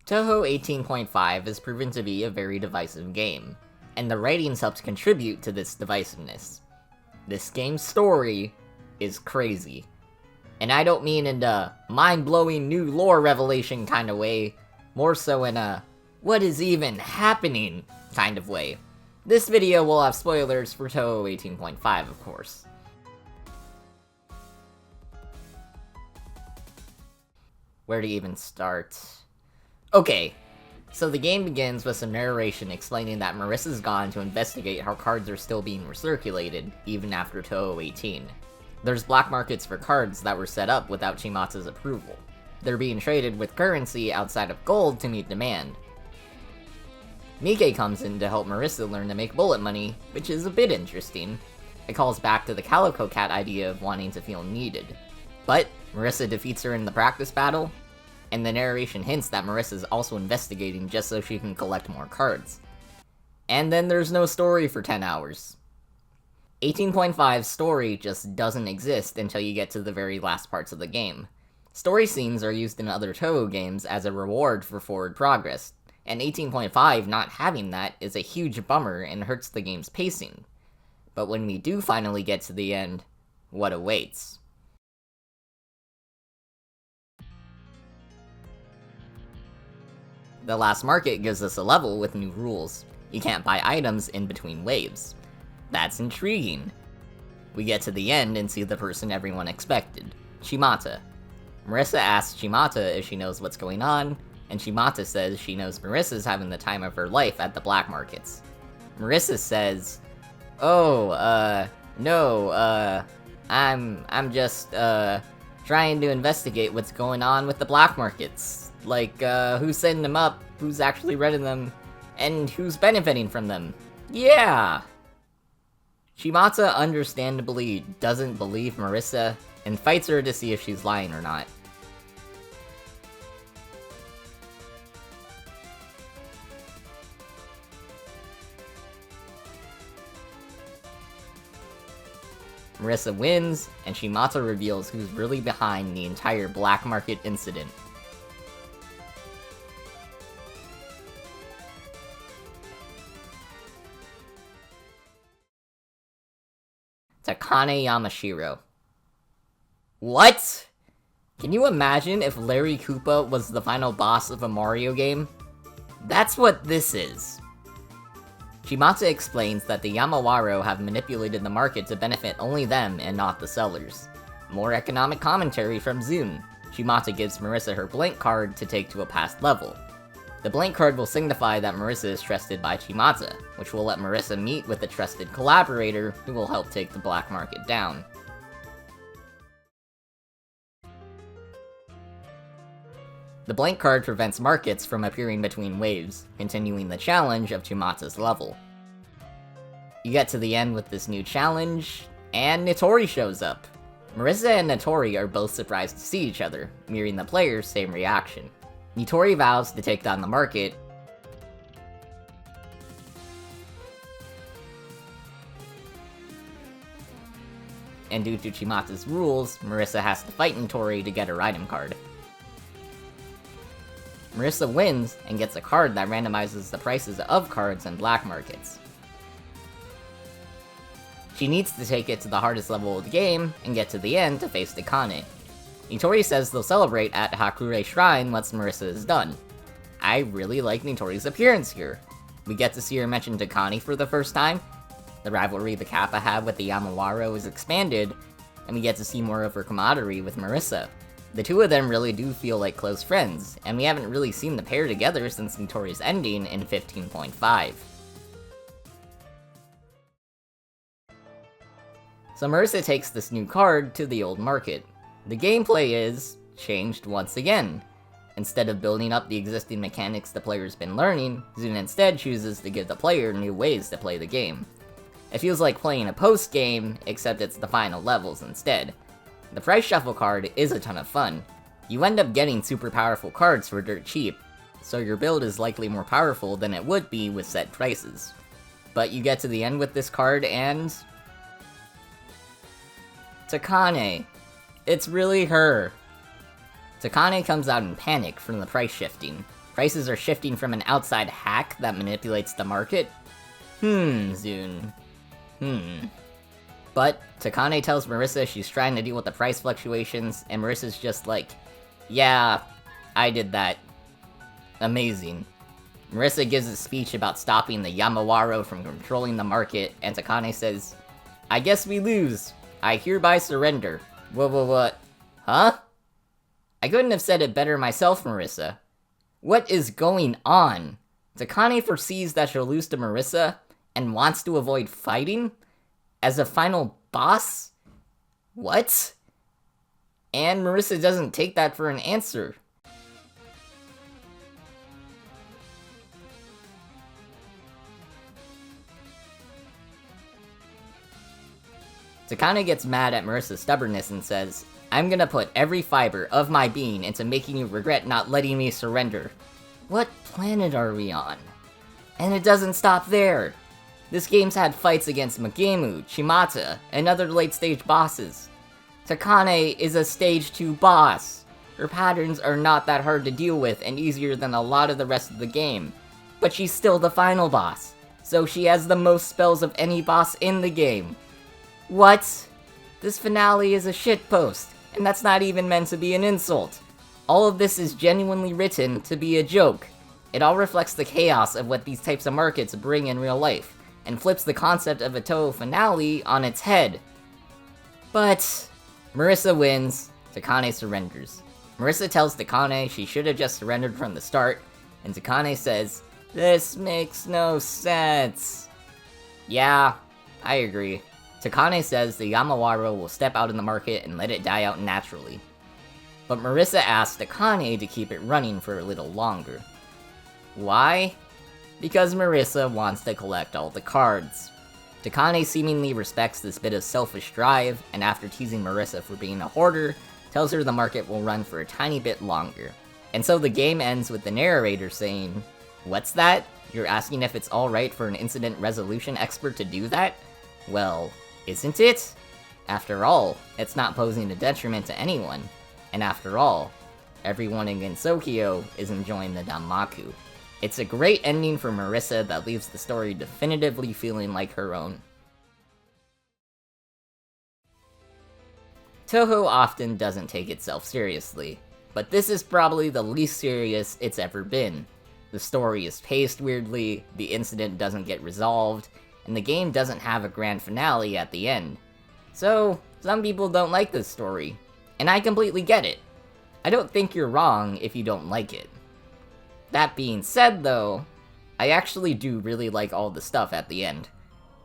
Touhou 18.5 has proven to be a very divisive game, and the ratings helped contribute to this divisiveness. This game's story is crazy. And I don't mean in the mind-blowing new lore revelation kind of way, more so in a what is even happening kind of way. This video will have spoilers for Touhou 18.5, of course. Where to even start? Okay, so the game begins with some narration explaining that Marisa's gone to investigate how cards are still being recirculated, even after Touhou 18. There's black markets for cards that were set up without Chimata's approval. They're being traded with currency outside of gold to meet demand. Mike comes in to help Marisa learn to make bullet money, which is a bit interesting. It calls back to the Calico Cat idea of wanting to feel needed. But Marisa defeats her in the practice battle, and the narration hints that Marisa's also investigating just so she can collect more cards. And then there's no story for 10 hours. 18.5's story just doesn't exist until you get to the very last parts of the game. Story scenes are used in other Touhou games as a reward for forward progress, and 18.5 not having that is a huge bummer and hurts the game's pacing. But when we do finally get to the end, what awaits? The last market gives us a level with new rules. You can't buy items in between waves. That's intriguing. We get to the end and see the person everyone expected, Chimata. Marisa asks Chimata if she knows what's going on, and Chimata says she knows Marisa's having the time of her life at the black markets. Marisa says, no, I'm just, trying to investigate what's going on with the black markets. Like, who's setting them up, who's actually running them, and who's benefiting from them. Yeah! Chimata understandably doesn't believe Marisa, and fights her to see if she's lying or not. Marisa wins, and Chimata reveals who's really behind the entire black market incident. Takane Yamashiro. What? Can you imagine if Larry Koopa was the final boss of a Mario game? That's what this is. Chimata explains that the Yamawaro have manipulated the market to benefit only them and not the sellers. More economic commentary from Zune. Chimata gives Marisa her blank card to take to a past level. The blank card will signify that Marisa is trusted by Chimata, which will let Marisa meet with a trusted collaborator who will help take the black market down. The blank card prevents markets from appearing between waves, continuing the challenge of Chimata's level. You get to the end with this new challenge, and Nitori shows up. Marisa and Nitori are both surprised to see each other, mirroring the player's same reaction. Nitori vows to take down the market, and due to Chimata's rules, Marisa has to fight Nitori to get her item card. Marisa wins and gets a card that randomizes the prices of cards in black markets. She needs to take it to the hardest level of the game and get to the end to face Takane. Nitori says they'll celebrate at Hakure Shrine once Marisa is done. I really like Nitori's appearance here. We get to see her mention Takane for the first time. The rivalry the Kappa have with the Yamawaro is expanded, and we get to see more of her camaraderie with Marisa. The two of them really do feel like close friends, and we haven't really seen the pair together since Nitori's ending in 15.5. So Marisa takes this new card to the old market. The gameplay is changed once again. Instead of building up the existing mechanics the player's been learning, Zune instead chooses to give the player new ways to play the game. It feels like playing a post-game, except it's the final levels instead. The price shuffle card is a ton of fun. You end up getting super powerful cards for dirt cheap, so your build is likely more powerful than it would be with set prices. But you get to the end with this card and... Takane. It's really her. Takane comes out in panic from the price shifting. Prices are shifting from an outside hack that manipulates the market? Zune. But Takane tells Marisa she's trying to deal with the price fluctuations, and Marisa's just like, yeah, I did that. Amazing. Marisa gives a speech about stopping the Yamawaro from controlling the market, and Takane says, I guess we lose. I hereby surrender. What? Huh? I couldn't have said it better myself, Marisa. What is going on? Takane foresees that she'll lose to Marisa, and wants to avoid fighting? As a final boss? What? And Marisa doesn't take that for an answer. Takane gets mad at Marisa's stubbornness and says, I'm gonna put every fiber of my being into making you regret not letting me surrender. What planet are we on? And it doesn't stop there. This game's had fights against Magemu, Chimata, and other late-stage bosses. Takane is a Stage 2 boss. Her patterns are not that hard to deal with and easier than a lot of the rest of the game. But she's still the final boss, so she has the most spells of any boss in the game. What? This finale is a shitpost, and that's not even meant to be an insult. All of this is genuinely written to be a joke. It all reflects the chaos of what these types of markets bring in real life, and flips the concept of a Touhou finale on its head. But Marisa wins, Takane surrenders. Marisa tells Takane she should have just surrendered from the start, and Takane says, this makes no sense. Yeah, I agree. Takane says the Yamawaro will step out in the market and let it die out naturally. But Marisa asks Takane to keep it running for a little longer. Why? Because Marisa wants to collect all the cards. Takane seemingly respects this bit of selfish drive, and after teasing Marisa for being a hoarder, tells her the market will run for a tiny bit longer. And so the game ends with the narrator saying, what's that? You're asking if it's alright for an incident resolution expert to do that? Well, isn't it? After all, it's not posing a detriment to anyone. And after all, everyone in Gensokyo is enjoying the Danmaku. It's a great ending for Marisa that leaves the story definitively feeling like her own. Touhou often doesn't take itself seriously, but this is probably the least serious it's ever been. The story is paced weirdly, the incident doesn't get resolved, and the game doesn't have a grand finale at the end. So, some people don't like this story, and I completely get it. I don't think you're wrong if you don't like it. That being said though, I actually do really like all the stuff at the end.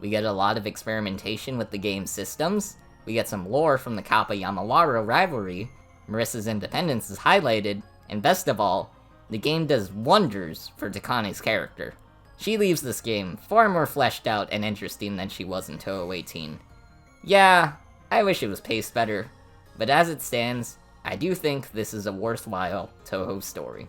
We get a lot of experimentation with the game's systems, we get some lore from the Kappa-Yamawaro rivalry, Marisa's independence is highlighted, and best of all, the game does wonders for Takane's character. She leaves this game far more fleshed out and interesting than she was in Touhou 18. Yeah, I wish it was paced better, but as it stands, I do think this is a worthwhile Touhou story.